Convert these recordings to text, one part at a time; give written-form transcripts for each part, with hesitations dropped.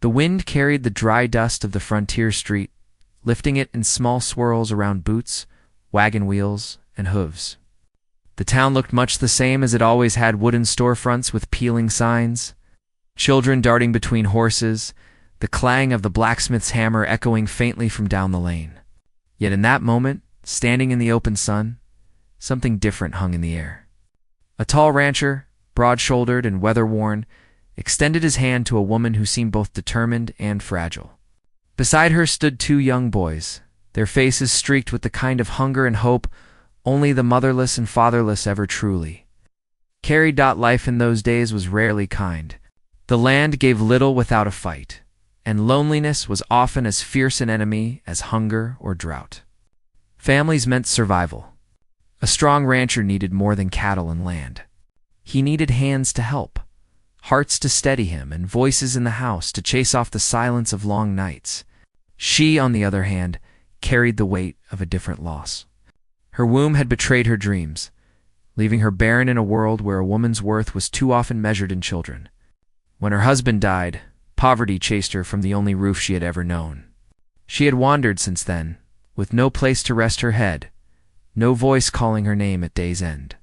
The wind carried the dry dust of the frontier street, lifting it in small swirls around boots, wagon wheels, and hooves. The town looked much the same as it always had: wooden storefronts with peeling signs, children darting between horses, the clang of the blacksmith's hammer echoing faintly from down the lane. Yet in that moment, standing in the open sun, something different hung in the air. A tall rancher, broad-shouldered and weather-worn, extended his hand to a woman who seemed both determined and fragile. Beside her stood two young boys, their faces streaked with the kind of hunger and hope only the motherless and fatherless ever truly carried. Life in those days was rarely kind. The land gave little without a fight, and loneliness was often as fierce an enemy as hunger or drought. Families meant survival. A strong rancher needed more than cattle and land. He needed hands to help, hearts to steady him, and voices in the house to chase off the silence of long nights. She, on the other hand, carried the weight of a different loss. Her womb had betrayed her dreams, leaving her barren in a world where a woman's worth was too often measured in children. When her husband died, poverty chased her from the only roof she had ever known. She had wandered since then, with no place to rest her head, no voice calling her name at day's end,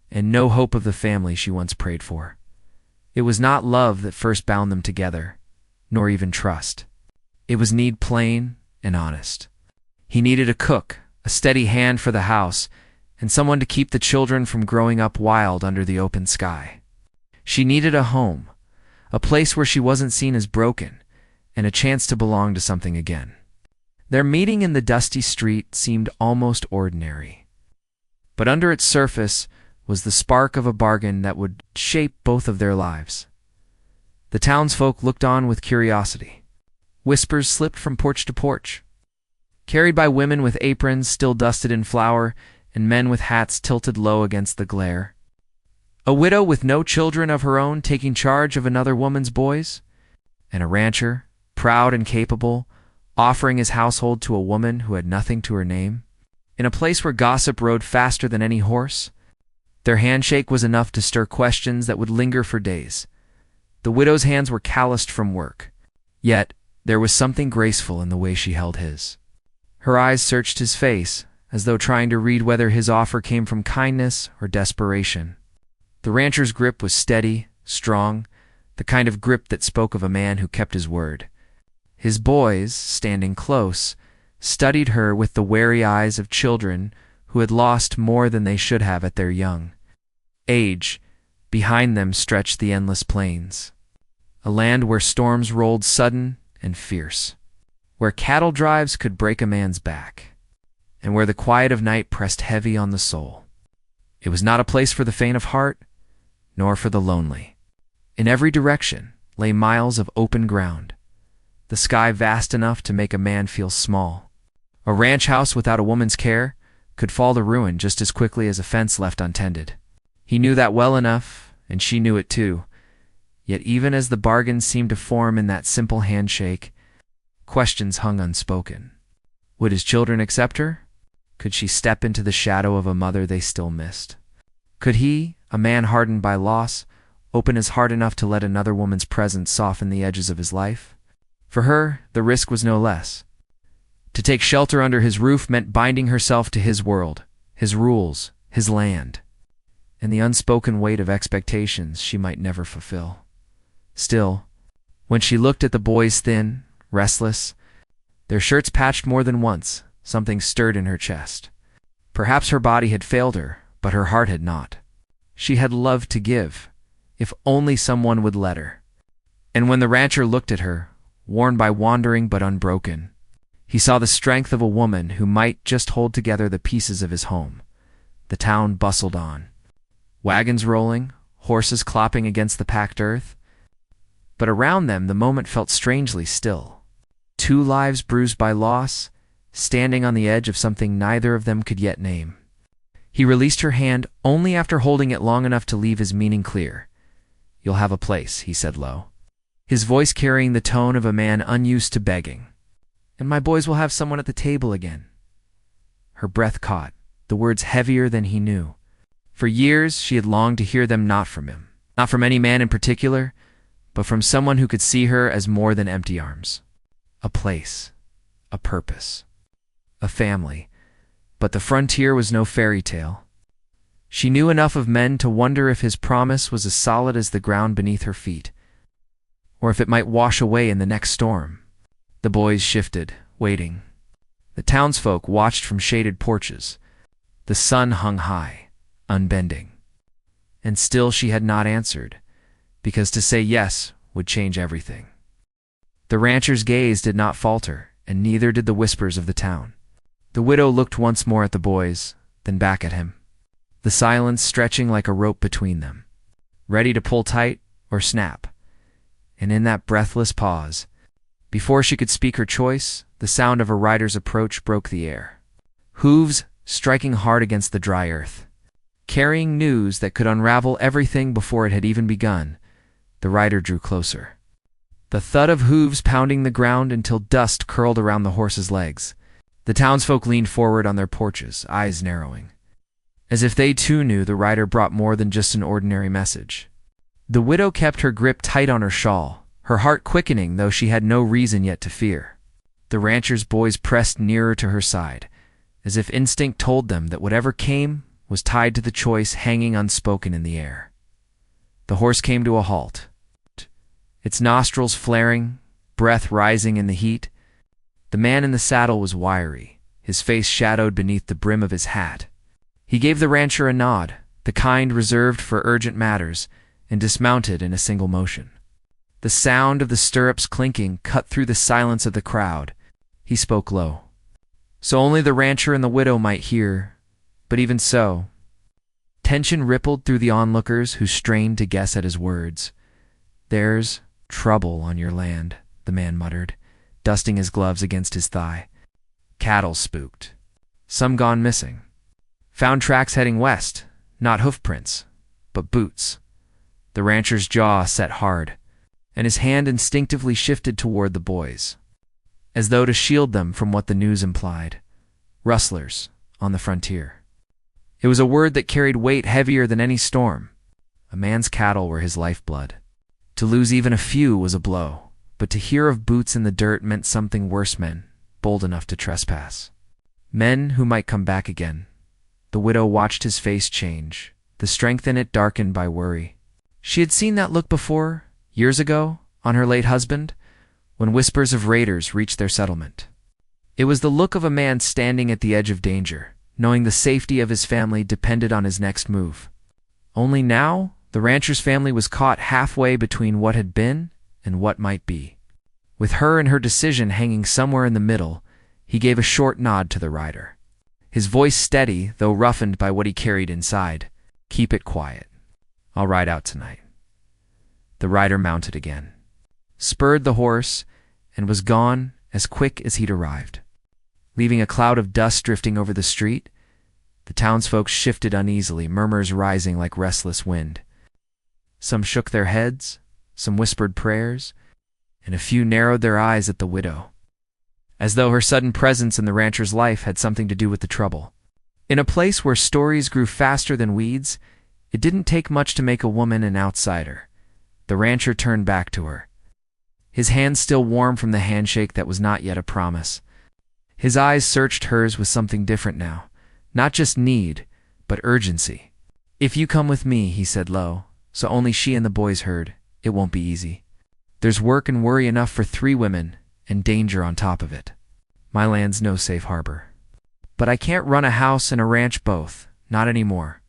and no hope of the family she once prayed for. It was not love that first bound them together, nor even trust. It was need, plain and honest. He needed a cook, a steady hand for the house, and someone to keep the children from growing up wild under the open sky. She needed a home, a place where she wasn't seen as broken, and a chance to belong to something again. Their meeting in the dusty street seemed almost ordinary, but under its surface was the spark of a bargain that would shape both of their lives. The townsfolk looked on with curiosity. Whispers slipped from porch to porch, carried by women with aprons still dusted in flour and men with hats tilted low against the glare. A widow with no children of her own taking charge of another woman's boys, and a rancher, proud and capable, offering his household to a woman who had nothing to her name. In a place where gossip rode faster than any horse, their handshake was enough to stir questions that would linger for days. The widow's hands were calloused from work, yet there was something graceful in the way she held his. Her eyes searched his face, as though trying to read whether his offer came from kindness or desperation. The rancher's grip was steady, strong, the kind of grip that spoke of a man who kept his word. His boys, standing close, studied her with the wary eyes of children who had lost more than they should have at their young age. Behind them stretched the endless plains, a land where storms rolled sudden and fierce, where cattle drives could break a man's back, and where the quiet of night pressed heavy on the soul. It was not a place for the faint of heart, nor for the lonely. In every direction lay miles of open ground, the sky vast enough to make a man feel small. A ranch house without a woman's care could fall to ruin just as quickly as a fence left untended. He knew that well enough, and she knew it too. Yet even as the bargain seemed to form in that simple handshake, questions hung unspoken. Would his children accept her? Could she step into the shadow of a mother they still missed? Could he, a man hardened by loss, open his heart enough to let another woman's presence soften the edges of his life? For her, the risk was no less. To take shelter under his roof meant binding herself to his world, his rules, his land, and the unspoken weight of expectations she might never fulfill. Still, when she looked at the boys, thin, restless, their shirts patched more than once, something stirred in her chest. Perhaps her body had failed her, but her heart had not. She had loved to give, if only someone would let her. And when the rancher looked at her, worn by wandering but unbroken, he saw the strength of a woman who might just hold together the pieces of his home. The town bustled on, wagons rolling, horses clopping against the packed earth. But around them the moment felt strangely still. Two lives bruised by loss, standing on the edge of something neither of them could yet name. He released her hand only after holding it long enough to leave his meaning clear. "You'll have a place," he said low, his voice carrying the tone of a man unused to begging. "And my boys will have someone at the table again." Her breath caught, the words heavier than he knew. For years she had longed to hear them, not from him, not from any man in particular, but from someone who could see her as more than empty arms. A place, a purpose, a family. But the frontier was no fairy tale. She knew enough of men to wonder if his promise was as solid as the ground beneath her feet, or if it might wash away in the next storm. The boys shifted, waiting. The townsfolk watched from shaded porches. The sun hung high, unbending. And still she had not answered, because to say yes would change everything. The rancher's gaze did not falter, and neither did the whispers of the town. The widow looked once more at the boys, then back at him, the silence stretching like a rope between them, ready to pull tight or snap. And in that breathless pause, before she could speak her choice, the sound of a rider's approach broke the air. Hooves striking hard against the dry earth. Carrying news that could unravel everything before it had even begun, the rider drew closer. The thud of hooves pounding the ground until dust curled around the horse's legs. The townsfolk leaned forward on their porches, eyes narrowing, as if they too knew the rider brought more than just an ordinary message. The widow kept her grip tight on her shawl, her heart quickening though she had no reason yet to fear. The rancher's boys pressed nearer to her side, as if instinct told them that whatever came was tied to the choice hanging unspoken in the air. The horse came to a halt, its nostrils flaring, breath rising in the heat. The man in the saddle was wiry, his face shadowed beneath the brim of his hat. He gave the rancher a nod, the kind reserved for urgent matters, and dismounted in a single motion. The sound of the stirrups clinking cut through the silence of the crowd. He spoke low, so only the rancher and the widow might hear, but even so, tension rippled through the onlookers who strained to guess at his words. "There's trouble on your land," the man muttered, dusting his gloves against his thigh. "Cattle spooked. Some gone missing. Found tracks heading west, not hoof prints, but boots." The rancher's jaw set hard, and his hand instinctively shifted toward the boys, as though to shield them from what the news implied. Rustlers on the frontier. It was a word that carried weight heavier than any storm. A man's cattle were his lifeblood. To lose even a few was a blow, but to hear of boots in the dirt meant something worse. Men, bold enough to trespass. Men who might come back again. The widow watched his face change, the strength in it darkened by worry. She had seen that look before, years ago, on her late husband, when whispers of raiders reached their settlement. It was the look of a man standing at the edge of danger, knowing the safety of his family depended on his next move. Only now, the rancher's family was caught halfway between what had been and what might be. With her and her decision hanging somewhere in the middle, he gave a short nod to the rider. His voice steady, though roughened by what he carried inside. "Keep it quiet. I'll ride out tonight." The rider mounted again, spurred the horse, and was gone as quick as he'd arrived. Leaving a cloud of dust drifting over the street, the townsfolk shifted uneasily, murmurs rising like restless wind. Some shook their heads, some whispered prayers, and a few narrowed their eyes at the widow, as though her sudden presence in the rancher's life had something to do with the trouble. In a place where stories grew faster than weeds, it didn't take much to make a woman an outsider. The rancher turned back to her, his hand still warm from the handshake that was not yet a promise. His eyes searched hers with something different now, not just need, but urgency. "If you come with me," he said low, so only she and the boys heard, "it won't be easy. There's work and worry enough for 3 women, and danger on top of it. My land's no safe harbor. But I can't run a house and a ranch both, not anymore.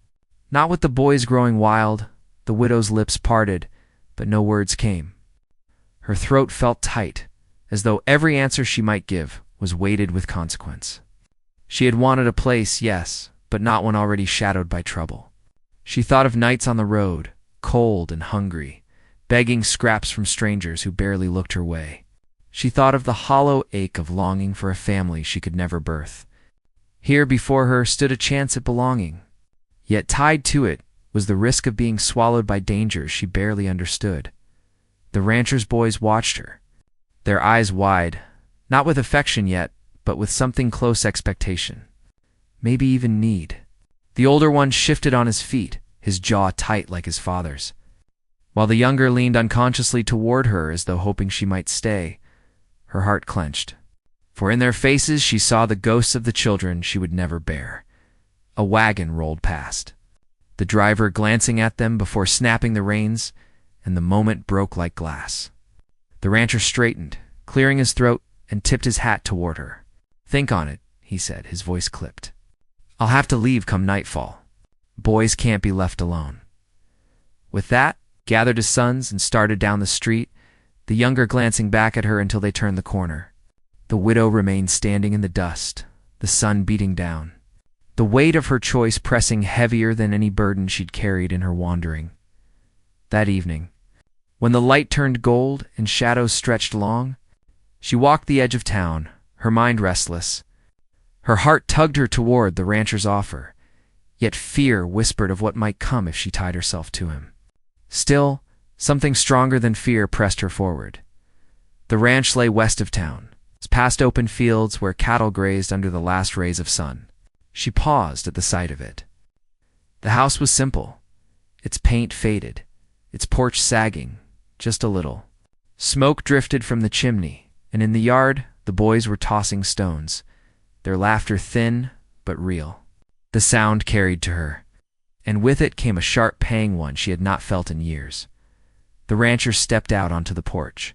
Not with the boys growing wild." The widow's lips parted, but no words came. Her throat felt tight, as though every answer she might give was weighted with consequence. She had wanted a place, yes, but not one already shadowed by trouble. She thought of nights on the road, cold and hungry, begging scraps from strangers who barely looked her way. She thought of the hollow ache of longing for a family she could never birth. Here before her stood a chance at belonging, yet tied to it was the risk of being swallowed by dangers she barely understood. The rancher's boys watched her, their eyes wide, not with affection yet, but with something close expectation, maybe even need. The older one shifted on his feet, his jaw tight like his father's. While the younger leaned unconsciously toward her as though hoping she might stay, her heart clenched. For in their faces she saw the ghosts of the children she would never bear. A wagon rolled past, the driver glancing at them before snapping the reins, and the moment broke like glass. The rancher straightened, clearing his throat, and tipped his hat toward her. "Think on it," he said, his voice clipped. "I'll have to leave come nightfall. Boys can't be left alone." With that, gathered his sons and started down the street, the younger glancing back at her until they turned the corner. The widow remained standing in the dust, the sun beating down, the weight of her choice pressing heavier than any burden she'd carried in her wandering. That evening, when the light turned gold and shadows stretched long, she walked the edge of town, her mind restless. Her heart tugged her toward the rancher's offer, yet fear whispered of what might come if she tied herself to him. Still, something stronger than fear pressed her forward. The ranch lay west of town, past open fields where cattle grazed under the last rays of sun. She paused at the sight of it. The house was simple, its paint faded, its porch sagging, just a little. Smoke drifted from the chimney, and in the yard the boys were tossing stones, their laughter thin but real. The sound carried to her, and with it came a sharp pang one she had not felt in years. The rancher stepped out onto the porch,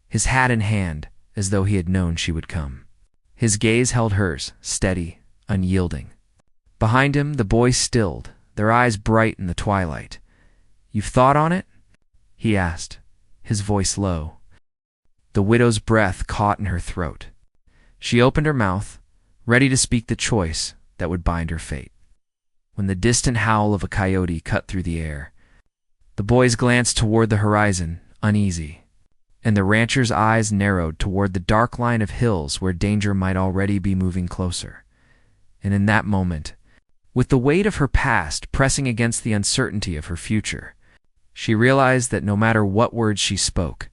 his hat in hand, as though he had known she would come. His gaze held hers, steady, unyielding. Behind him, the boys stilled, their eyes bright in the twilight. "You've thought on it?" he asked, his voice low. The widow's breath caught in her throat. She opened her mouth, ready to speak the choice that would bind her fate, when the distant howl of a coyote cut through the air. The boys glanced toward the horizon, uneasy, and the rancher's eyes narrowed toward the dark line of hills where danger might already be moving closer. And in that moment, with the weight of her past pressing against the uncertainty of her future, she realized that no matter what words she spoke,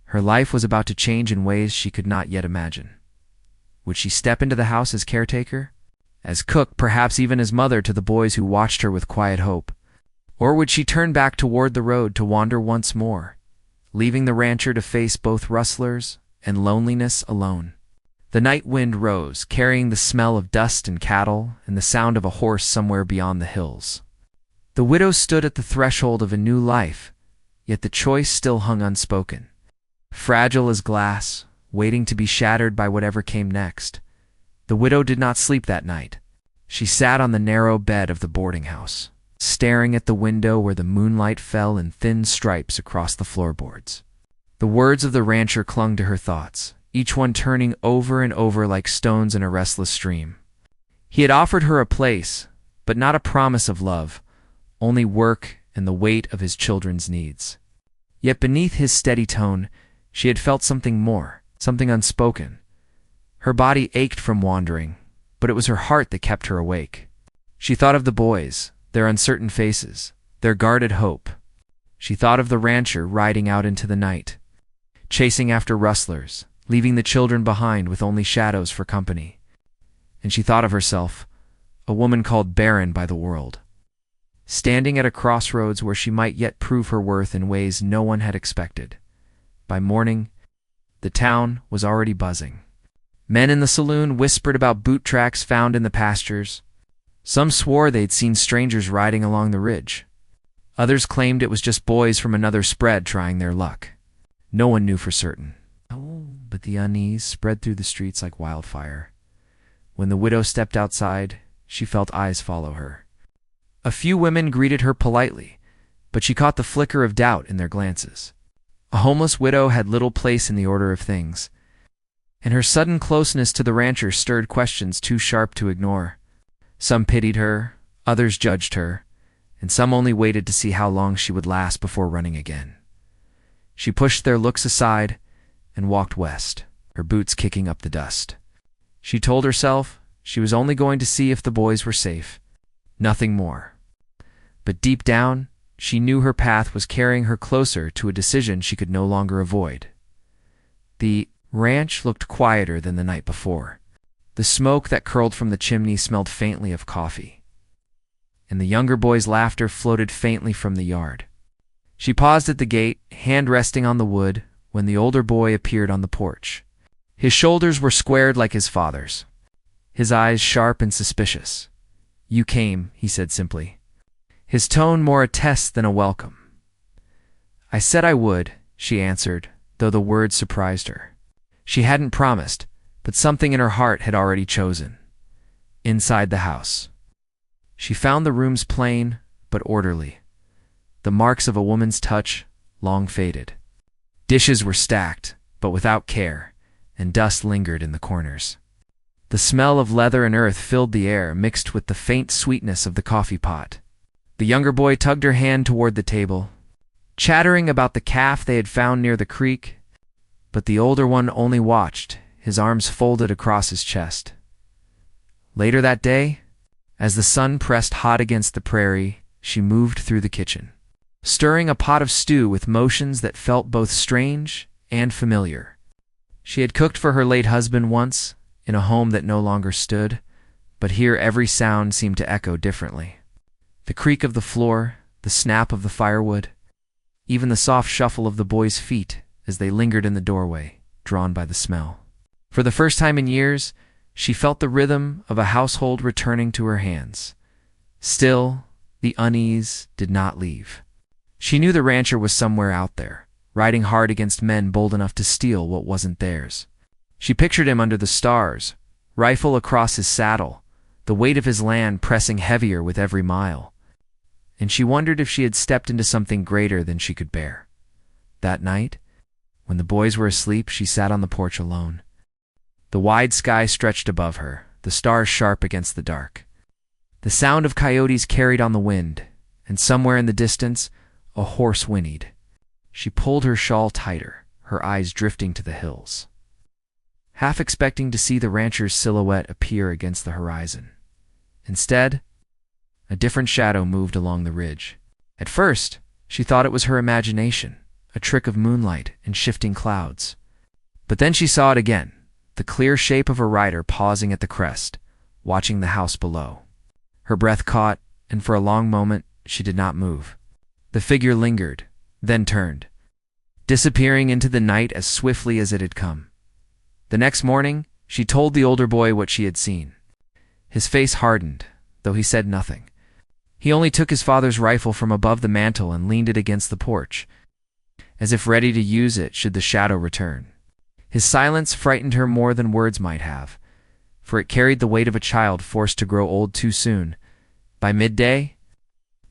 her life was about to change in ways she could not yet imagine. Would she step into the house as caretaker, as cook, perhaps even as mother to the boys who watched her with quiet hope? Or would she turn back toward the road to wander once more, leaving the rancher to face both rustlers and loneliness alone? The night wind rose, carrying the smell of dust and cattle and the sound of a horse somewhere beyond the hills. The widow stood at the threshold of a new life, yet the choice still hung unspoken, fragile as glass, waiting to be shattered by whatever came next. The widow did not sleep that night. She sat on the narrow bed of the boarding house, staring at the window where the moonlight fell in thin stripes across the floorboards. The words of the rancher clung to her thoughts, each one turning over and over like stones in a restless stream. He had offered her a place, but not a promise of love, only work and the weight of his children's needs. Yet beneath his steady tone, she had felt something more, something unspoken. Her body ached from wandering, but it was her heart that kept her awake. She thought of the boys, their uncertain faces, their guarded hope. She thought of the rancher riding out into the night, chasing after rustlers, leaving the children behind with only shadows for company. And she thought of herself, a woman called barren by the world, standing at a crossroads where she might yet prove her worth in ways no one had expected. By morning, the town was already buzzing. Men in the saloon whispered about boot tracks found in the pastures. Some swore they'd seen strangers riding along the ridge. Others claimed it was just boys from another spread trying their luck. No one knew for certain. But the unease spread through the streets like wildfire. When the widow stepped outside, she felt eyes follow her. A few women greeted her politely, but she caught the flicker of doubt in their glances. A homeless widow had little place in the order of things, and her sudden closeness to the rancher stirred questions too sharp to ignore. Some pitied her, others judged her, and some only waited to see how long she would last before running again. She pushed their looks aside and walked west, her boots kicking up the dust. She told herself she was only going to see if the boys were safe, nothing more. But deep down, she knew her path was carrying her closer to a decision she could no longer avoid. The ranch looked quieter than the night before. The smoke that curled from the chimney smelled faintly of coffee, and the younger boy's laughter floated faintly from the yard. She paused at the gate, hand resting on the wood, when the older boy appeared on the porch. His shoulders were squared like his father's, his eyes sharp and suspicious. "You came," he said simply, his tone more a test than a welcome. "I said I would," she answered, though the words surprised her. She hadn't promised, but something in her heart had already chosen. Inside the house. She found the rooms plain but orderly, the marks of a woman's touch long faded. Dishes were stacked, but without care, and dust lingered in the corners. The smell of leather and earth filled the air, mixed with the faint sweetness of the coffee pot. The younger boy tugged her hand toward the table, chattering about the calf they had found near the creek, but the older one only watched, his arms folded across his chest. Later that day, as the sun pressed hot against the prairie, she moved through the kitchen, stirring a pot of stew with motions that felt both strange and familiar. She had cooked for her late husband once, in a home that no longer stood, but here every sound seemed to echo differently. The creak of the floor, the snap of the firewood, even the soft shuffle of the boys' feet as they lingered in the doorway, drawn by the smell. For the first time in years, she felt the rhythm of a household returning to her hands. Still, the unease did not leave. She knew the rancher was somewhere out there, riding hard against men bold enough to steal what wasn't theirs. She pictured him under the stars, rifle across his saddle, the weight of his land pressing heavier with every mile. And she wondered if she had stepped into something greater than she could bear. That night, when the boys were asleep, she sat on the porch alone. The wide sky stretched above her, the stars sharp against the dark. The sound of coyotes carried on the wind, and somewhere in the distance, a horse whinnied. She pulled her shawl tighter, her eyes drifting to the hills, half expecting to see the rancher's silhouette appear against the horizon. Instead, a different shadow moved along the ridge. At first, she thought it was her imagination, a trick of moonlight and shifting clouds. But then she saw it again, the clear shape of a rider pausing at the crest, watching the house below. Her breath caught, and for a long moment she did not move. The figure lingered, then turned, disappearing into the night as swiftly as it had come. The next morning, she told the older boy what she had seen. His face hardened, though he said nothing. He only took his father's rifle from above the mantel and leaned it against the porch, as if ready to use it should the shadow return. His silence frightened her more than words might have, for it carried the weight of a child forced to grow old too soon. By midday,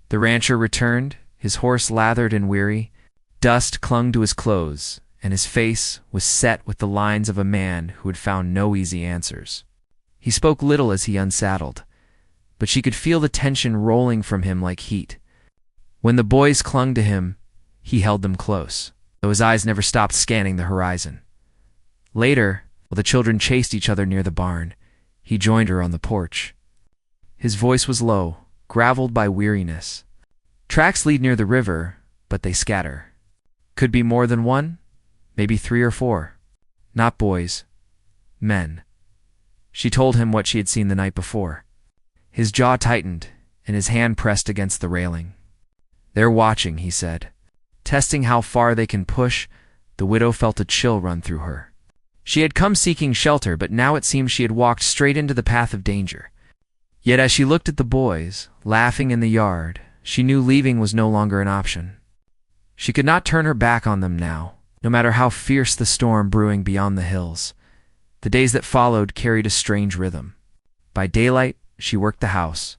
the rancher returned, his horse lathered and weary. Dust clung to his clothes, and his face was set with the lines of a man who had found no easy answers. He spoke little as he unsaddled, but she could feel the tension rolling from him like heat. When the boys clung to him, he held them close, though his eyes never stopped scanning the horizon. Later, while the children chased each other near the barn, he joined her on the porch. His voice was low, graveled by weariness. "Tracks lead near the river, but they scatter. Could be more than one, maybe 3 or 4. Not boys, men." She told him what she had seen the night before. His jaw tightened, and his hand pressed against the railing. "They're watching," he said. Testing how far they can push, the widow felt a chill run through her. She had come seeking shelter, but now it seemed she had walked straight into the path of danger. Yet as she looked at the boys, laughing in the yard, she knew leaving was no longer an option. She could not turn her back on them now, no matter how fierce the storm brewing beyond the hills. The days that followed carried a strange rhythm. By daylight, she worked the house,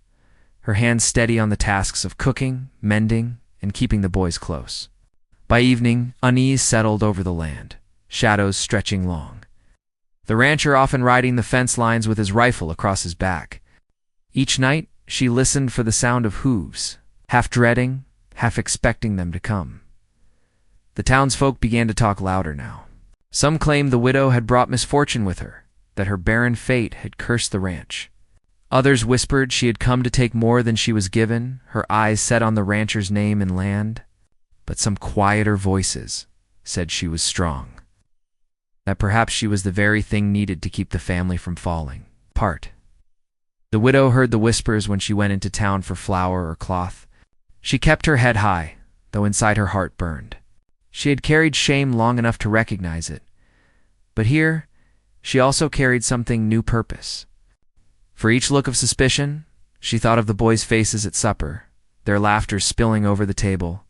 her hands steady on the tasks of cooking, mending, and keeping the boys close. By evening, unease settled over the land, shadows stretching long. The rancher often riding the fence lines with his rifle across his back. Each night, she listened for the sound of hooves, half dreading, half expecting them to come. The townsfolk began to talk louder now. Some claimed the widow had brought misfortune with her, that her barren fate had cursed the ranch. Others whispered she had come to take more than she was given, her eyes set on the rancher's name and land. But some quieter voices said she was strong, that perhaps she was the very thing needed to keep the family from falling apart. The widow heard the whispers when she went into town for flour or cloth. She kept her head high, though inside her heart burned. She had carried shame long enough to recognize it, but here she also carried something new purpose. For each look of suspicion, she thought of the boys' faces at supper, their laughter spilling over the table,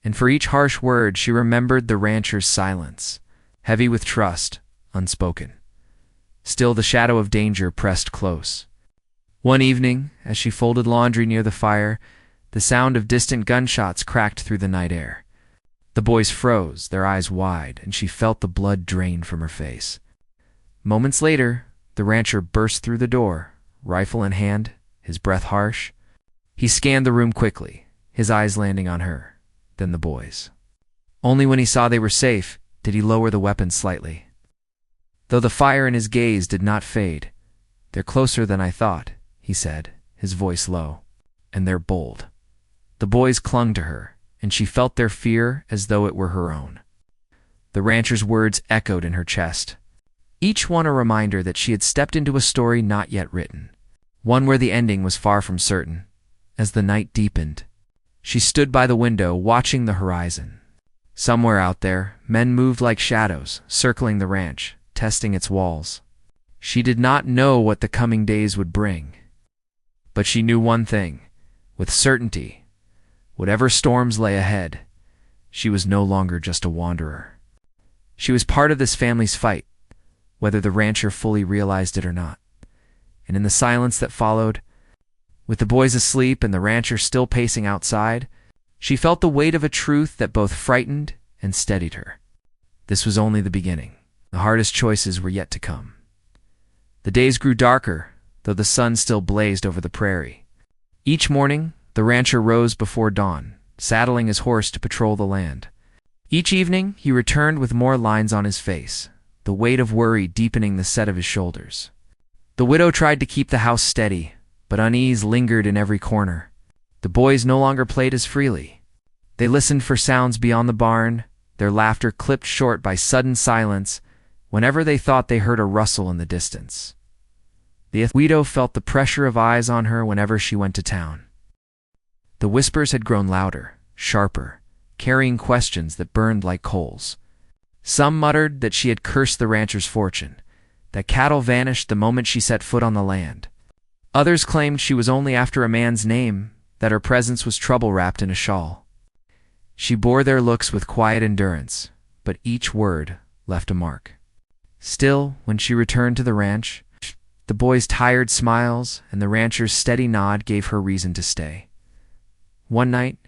and for each harsh word she remembered the rancher's silence, heavy with trust, unspoken. Still the shadow of danger pressed close. One evening, as she folded laundry near the fire, the sound of distant gunshots cracked through the night air. The boys froze, their eyes wide, and she felt the blood drain from her face. Moments later, the rancher burst through the door, rifle in hand, his breath harsh. He scanned the room quickly, his eyes landing on her, then the boys. Only when he saw they were safe did he lower the weapon slightly. Though the fire in his gaze did not fade, "They're closer than I thought," he said, his voice low. "And they're bold." The boys clung to her, and she felt their fear as though it were her own. The rancher's words echoed in her chest, each one a reminder that she had stepped into a story not yet written, one where the ending was far from certain. As the night deepened, she stood by the window watching the horizon. Somewhere out there, men moved like shadows, circling the ranch, testing its walls. She did not know what the coming days would bring, but she knew one thing, with certainty. Whatever storms lay ahead, she was no longer just a wanderer. She was part of this family's fight, whether the rancher fully realized it or not. And in the silence that followed, with the boys asleep and the rancher still pacing outside, she felt the weight of a truth that both frightened and steadied her. This was only the beginning. The hardest choices were yet to come. The days grew darker, though the sun still blazed over the prairie. Each morning, the rancher rose before dawn, saddling his horse to patrol the land. Each evening, he returned with more lines on his face, the weight of worry deepening the set of his shoulders. The widow tried to keep the house steady, but unease lingered in every corner. The boys no longer played as freely. They listened for sounds beyond the barn, their laughter clipped short by sudden silence whenever they thought they heard a rustle in the distance. The widow felt the pressure of eyes on her whenever she went to town. The whispers had grown louder, sharper, carrying questions that burned like coals. Some muttered that she had cursed the rancher's fortune, that cattle vanished the moment she set foot on the land. Others claimed she was only after a man's name, that her presence was trouble wrapped in a shawl. She bore their looks with quiet endurance, but each word left a mark. Still, when she returned to the ranch, the boys' tired smiles and the rancher's steady nod gave her reason to stay. One night,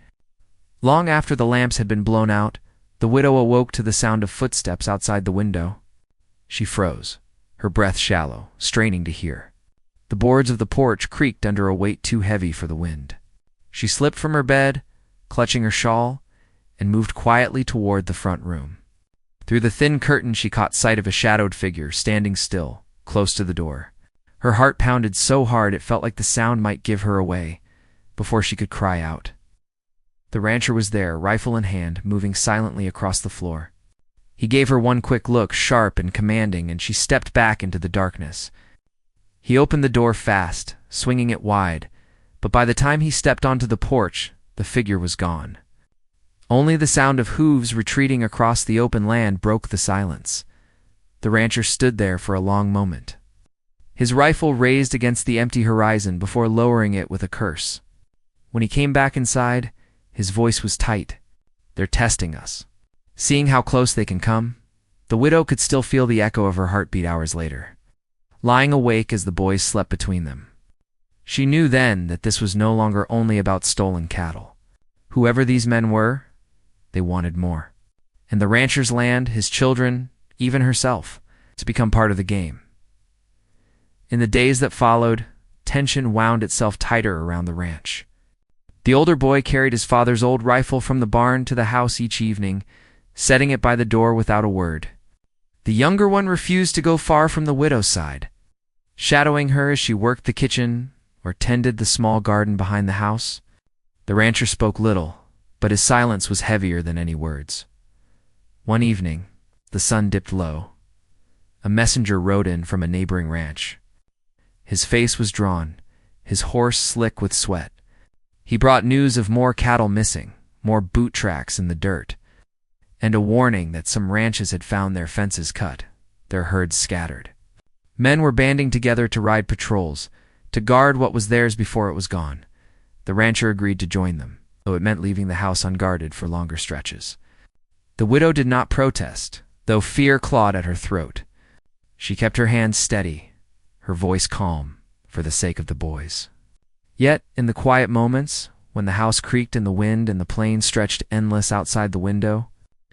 long after the lamps had been blown out, the widow awoke to the sound of footsteps outside the window. She froze, her breath shallow, straining to hear. The boards of the porch creaked under a weight too heavy for the wind. She slipped from her bed, clutching her shawl, and moved quietly toward the front room. Through the thin curtain she caught sight of a shadowed figure standing still, close to the door. Her heart pounded so hard it felt like the sound might give her away before she could cry out. The rancher was there, rifle in hand, moving silently across the floor. He gave her one quick look, sharp and commanding, and she stepped back into the darkness. He opened the door fast, swinging it wide, but by the time he stepped onto the porch, the figure was gone. Only the sound of hooves retreating across the open land broke the silence. The rancher stood there for a long moment, his rifle raised against the empty horizon before lowering it with a curse. When he came back inside, his voice was tight. "They're testing us." Seeing how close they can come, the widow could still feel the echo of her heartbeat hours later, lying awake as the boys slept between them. She knew then that this was no longer only about stolen cattle. Whoever these men were, they wanted more. And the rancher's land, his children, even herself, to become part of the game. In the days that followed, tension wound itself tighter around the ranch. The older boy carried his father's old rifle from the barn to the house each evening, setting it by the door without a word. The younger one refused to go far from the widow's side, shadowing her as she worked the kitchen or tended the small garden behind the house. The rancher spoke little, but his silence was heavier than any words. One evening, the sun dipped low. A messenger rode in from a neighboring ranch. His face was drawn, his horse slick with sweat. He brought news of more cattle missing, more boot tracks in the dirt, and a warning that some ranches had found their fences cut, their herds scattered. Men were banding together to ride patrols, to guard what was theirs before it was gone. The rancher agreed to join them, though it meant leaving the house unguarded for longer stretches. The widow did not protest, though fear clawed at her throat. She kept her hands steady, her voice calm, for the sake of the boys. Yet, in the quiet moments, when the house creaked in the wind and the plain stretched endless outside the window,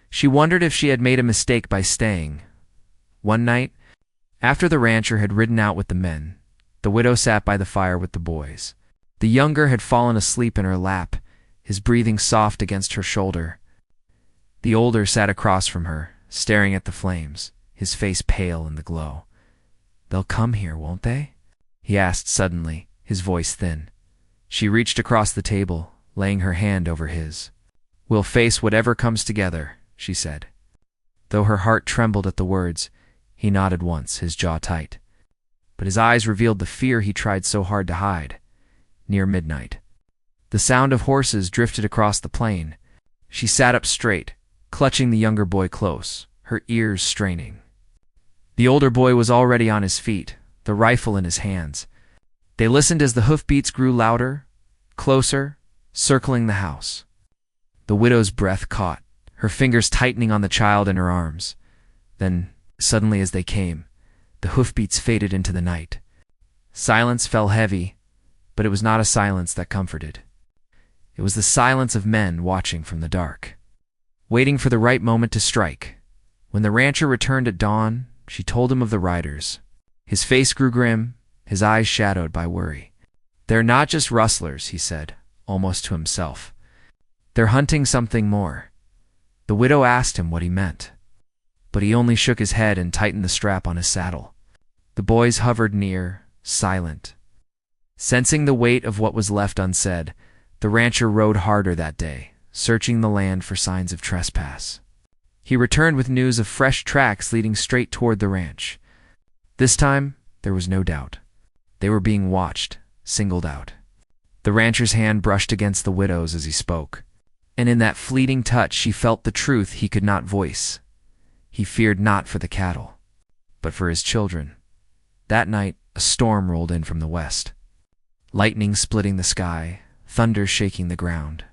she wondered if she had made a mistake by staying. One night, after the rancher had ridden out with the men, the widow sat by the fire with the boys. The younger had fallen asleep in her lap, his breathing soft against her shoulder. The older sat across from her, staring at the flames, his face pale in the glow. "They'll come here, won't they?" he asked suddenly, his voice thin. She reached across the table, laying her hand over his. "We'll face whatever comes together," she said. Though her heart trembled at the words, he nodded once, his jaw tight. But his eyes revealed the fear he tried so hard to hide. Near midnight, the sound of horses drifted across the plain. She sat up straight, clutching the younger boy close, her ears straining. The older boy was already on his feet, the rifle in his hands. They listened as the hoofbeats grew louder, closer, circling the house. The widow's breath caught, her fingers tightening on the child in her arms. Then, suddenly as they came, the hoofbeats faded into the night. Silence fell heavy, but it was not a silence that comforted. It was the silence of men watching from the dark, waiting for the right moment to strike. When the rancher returned at dawn, she told him of the riders. His face grew grim, his eyes shadowed by worry. "They're not just rustlers," he said, almost to himself. "They're hunting something more." The widow asked him what he meant, but he only shook his head and tightened the strap on his saddle. The boys hovered near, silent. Sensing the weight of what was left unsaid, the rancher rode harder that day, searching the land for signs of trespass. He returned with news of fresh tracks leading straight toward the ranch. This time, there was no doubt. They were being watched, singled out. The rancher's hand brushed against the widow's as he spoke, and in that fleeting touch she felt the truth he could not voice. He feared not for the cattle, but for his children. That night, a storm rolled in from the west. Lightning splitting the sky, thunder shaking the ground.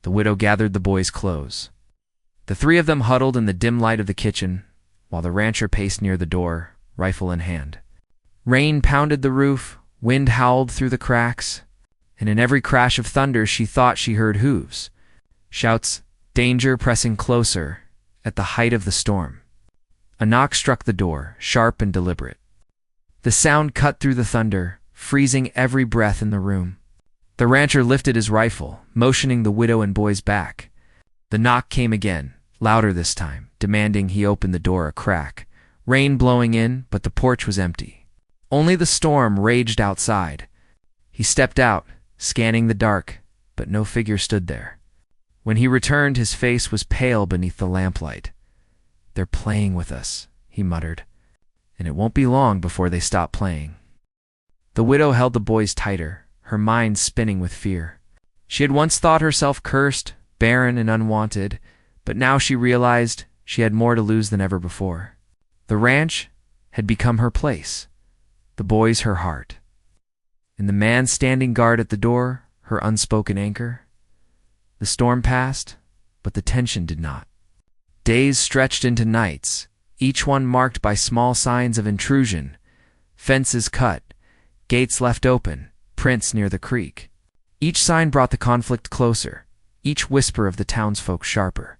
The widow gathered the boys close. The three of them huddled in the dim light of the kitchen, while the rancher paced near the door, rifle in hand. Rain pounded the roof, wind howled through the cracks, and in every crash of thunder she thought she heard hooves. Shouts, danger pressing closer, at the height of the storm. A knock struck the door, sharp and deliberate. The sound cut through the thunder, freezing every breath in the room. The rancher lifted his rifle, motioning the widow and boys back. The knock came again, louder this time, demanding he open the door a crack. Rain blowing in, but the porch was empty. Only the storm raged outside. He stepped out, scanning the dark, but no figure stood there. When he returned, his face was pale beneath the lamplight. "They're playing with us," he muttered, "and it won't be long before they stop playing." The widow held the boys tighter, her mind spinning with fear. She had once thought herself cursed, barren, and unwanted, but now she realized she had more to lose than ever before. The ranch had become her place, the boys her heart, and the man standing guard at the door her unspoken anchor. The storm passed, but the tension did not. Days stretched into nights, each one marked by small signs of intrusion: fences cut, gates left open, prints near the creek. Each sign brought the conflict closer, each whisper of the townsfolk sharper.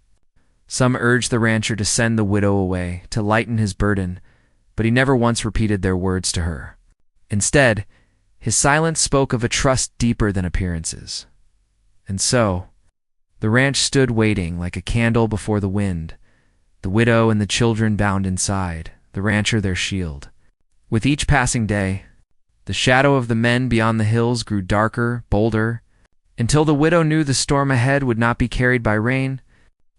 Some urged the rancher to send the widow away, to lighten his burden, but he never once repeated their words to her. Instead, his silence spoke of a trust deeper than appearances. And so, the ranch stood waiting like a candle before the wind, the widow and the children bound inside, the rancher their shield. With each passing day, the shadow of the men beyond the hills grew darker, bolder, until the widow knew the storm ahead would not be carried by rain,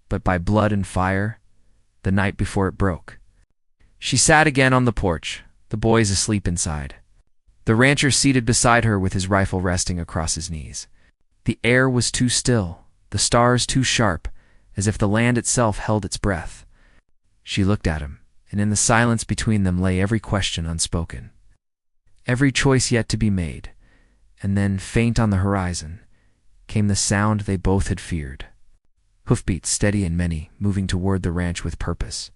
but by blood and fire, the night before it broke. She sat again on the porch, the boys asleep inside. The rancher seated beside her with his rifle resting across his knees. The air was too still, the stars too sharp, as if the land itself held its breath. She looked at him, and in the silence between them lay every question unspoken, every choice yet to be made. And then, faint on the horizon, came the sound they both had feared. Hoofbeats steady and many, moving toward the ranch with purpose.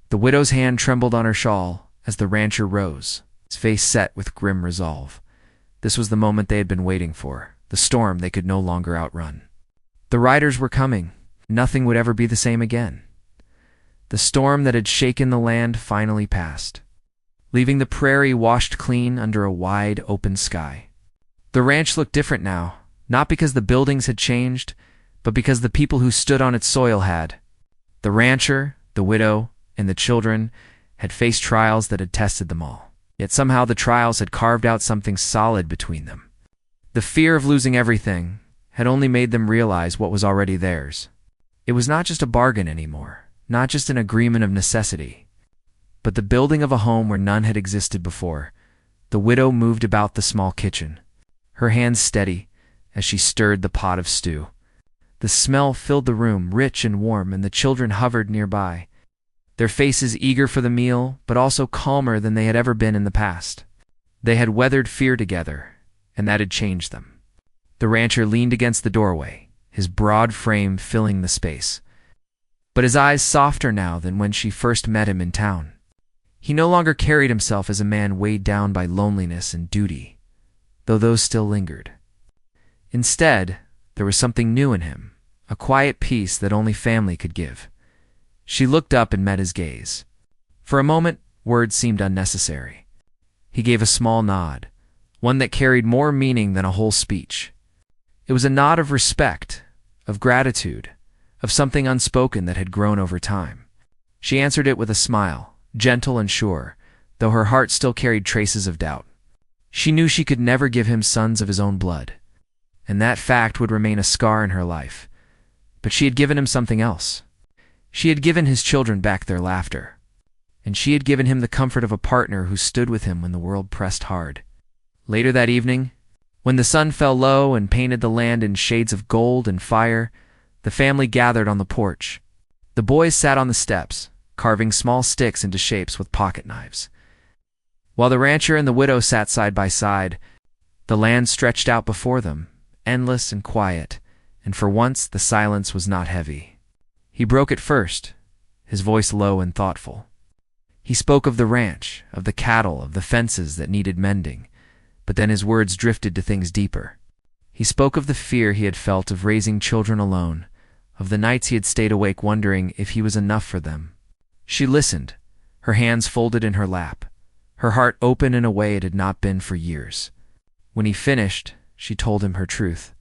The widow's hand trembled on her shawl as the rancher rose, his face set with grim resolve. This was the moment they had been waiting for, the storm they could no longer outrun. The riders were coming. Nothing would ever be the same again. The storm that had shaken the land finally passed, leaving the prairie washed clean under a wide, open sky. The ranch looked different now, not because the buildings had changed, but because the people who stood on its soil had. The rancher, the widow, and the children had faced trials that had tested them all. Yet somehow the trials had carved out something solid between them. The fear of losing everything had only made them realize what was already theirs. It was not just a bargain anymore, not just an agreement of necessity, but the building of a home where none had existed before. The widow moved about the small kitchen, her hands steady as she stirred the pot of stew. The smell filled the room, rich and warm, and the children hovered nearby, their faces eager for the meal, but also calmer than they had ever been in the past. They had weathered fear together, and that had changed them. The rancher leaned against the doorway, his broad frame filling the space, but his eyes softer now than when she first met him in town. He no longer carried himself as a man weighed down by loneliness and duty, though those still lingered. Instead, there was something new in him, a quiet peace that only family could give. She looked up and met his gaze. For a moment, words seemed unnecessary. He gave a small nod, one that carried more meaning than a whole speech. It was a nod of respect, of gratitude, of something unspoken that had grown over time. She answered it with a smile, gentle and sure, though her heart still carried traces of doubt. She knew she could never give him sons of his own blood, and that fact would remain a scar in her life. But she had given him something else. She had given his children back their laughter, and she had given him the comfort of a partner who stood with him when the world pressed hard. Later that evening, when the sun fell low and painted the land in shades of gold and fire, the family gathered on the porch. The boys sat on the steps, carving small sticks into shapes with pocket knives, while the rancher and the widow sat side by side. The land stretched out before them, endless and quiet, and for once the silence was not heavy. He broke it first, his voice low and thoughtful. He spoke of the ranch, of the cattle, of the fences that needed mending, but then his words drifted to things deeper. He spoke of the fear he had felt of raising children alone, of the nights he had stayed awake wondering if he was enough for them. She listened, her hands folded in her lap, her heart open in a way it had not been for years. When he finished, she told him her truth.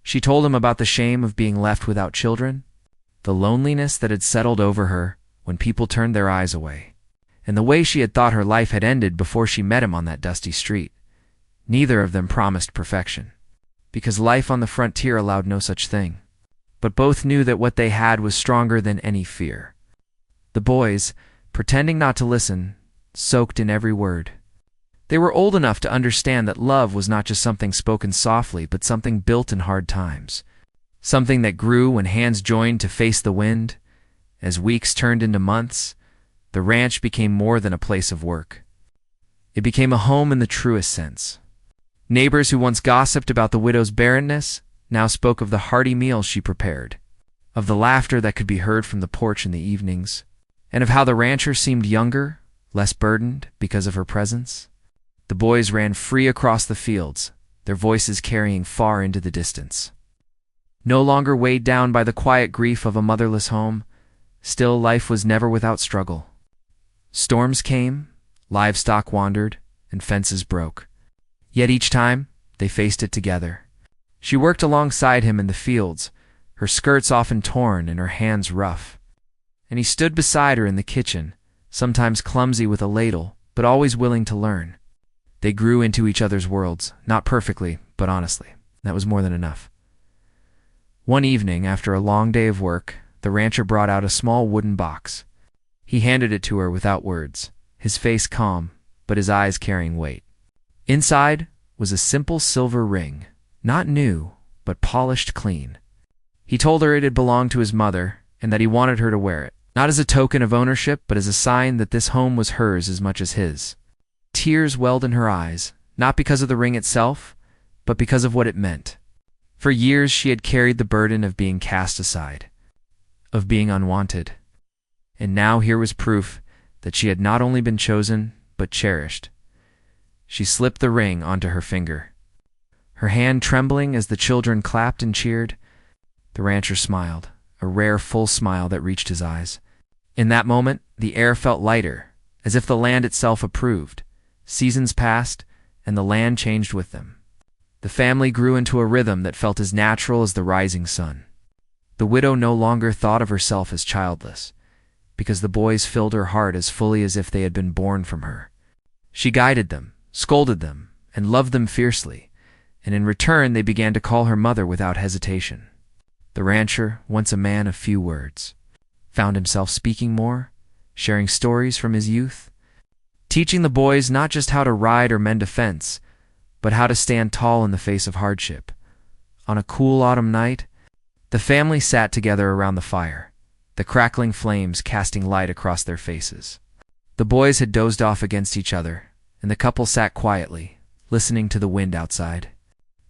She told him about the shame of being left without children, the loneliness that had settled over her when people turned their eyes away, and the way she had thought her life had ended before she met him on that dusty street. Neither of them promised perfection, because life on the frontier allowed no such thing. But both knew that what they had was stronger than any fear. The boys, pretending not to listen, soaked in every word. They were old enough to understand that love was not just something spoken softly, but something built in hard times. Something that grew when hands joined to face the wind. As weeks turned into months, the ranch became more than a place of work. It became a home in the truest sense. Neighbors who once gossiped about the widow's barrenness now spoke of the hearty meals she prepared, of the laughter that could be heard from the porch in the evenings, and of how the rancher seemed younger, less burdened because of her presence. The boys ran free across the fields, their voices carrying far into the distance. No longer weighed down by the quiet grief of a motherless home, still life was never without struggle. Storms came, livestock wandered, and fences broke. Yet each time, they faced it together. She worked alongside him in the fields, her skirts often torn and her hands rough. And he stood beside her in the kitchen, sometimes clumsy with a ladle, but always willing to learn. They grew into each other's worlds, not perfectly, but honestly. That was more than enough. One evening, after a long day of work, the rancher brought out a small wooden box. He handed it to her without words, his face calm, but his eyes carrying weight. Inside was a simple silver ring, not new, but polished clean. He told her it had belonged to his mother and that he wanted her to wear it, not as a token of ownership, but as a sign that this home was hers as much as his. Tears welled in her eyes, not because of the ring itself, but because of what it meant. For years she had carried the burden of being cast aside, of being unwanted. And now here was proof that she had not only been chosen, but cherished. She slipped the ring onto her finger, her hand trembling as the children clapped and cheered. The rancher smiled, a rare full smile that reached his eyes. In that moment, the air felt lighter, as if the land itself approved. Seasons passed, and the land changed with them. The family grew into a rhythm that felt as natural as the rising sun. The widow no longer thought of herself as childless, because the boys filled her heart as fully as if they had been born from her. She guided them, scolded them, and loved them fiercely, and in return they began to call her mother without hesitation. The rancher, once a man of few words, found himself speaking more, sharing stories from his youth, teaching the boys not just how to ride or mend a fence, but how to stand tall in the face of hardship. On a cool autumn night, the family sat together around the fire, the crackling flames casting light across their faces. The boys had dozed off against each other, and the couple sat quietly, listening to the wind outside.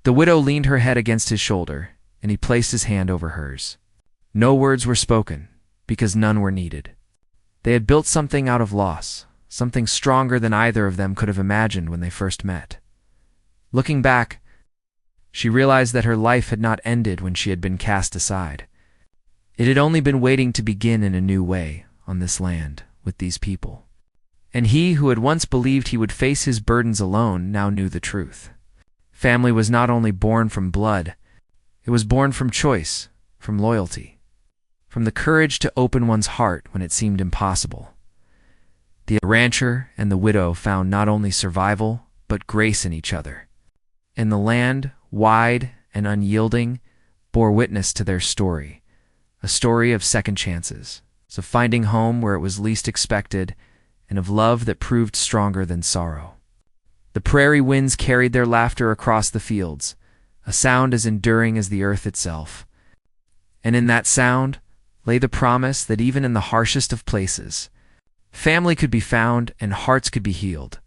The widow leaned her head against his shoulder, and he placed his hand over hers. No words were spoken, because none were needed. They had built something out of loss, something stronger than either of them could have imagined when they first met. Looking back, she realized that her life had not ended when she had been cast aside. It had only been waiting to begin in a new way on this land with these people. And he who had once believed he would face his burdens alone now knew the truth. Family was not only born from blood, it was born from choice, from loyalty, from the courage to open one's heart when it seemed impossible. The rancher and the widow found not only survival, but grace in each other. And the land, wide and unyielding, bore witness to their story, a story of second chances, of finding home where it was least expected, and of love that proved stronger than sorrow. The prairie winds carried their laughter across the fields, a sound as enduring as the earth itself. And in that sound lay the promise that even in the harshest of places, family could be found and hearts could be healed.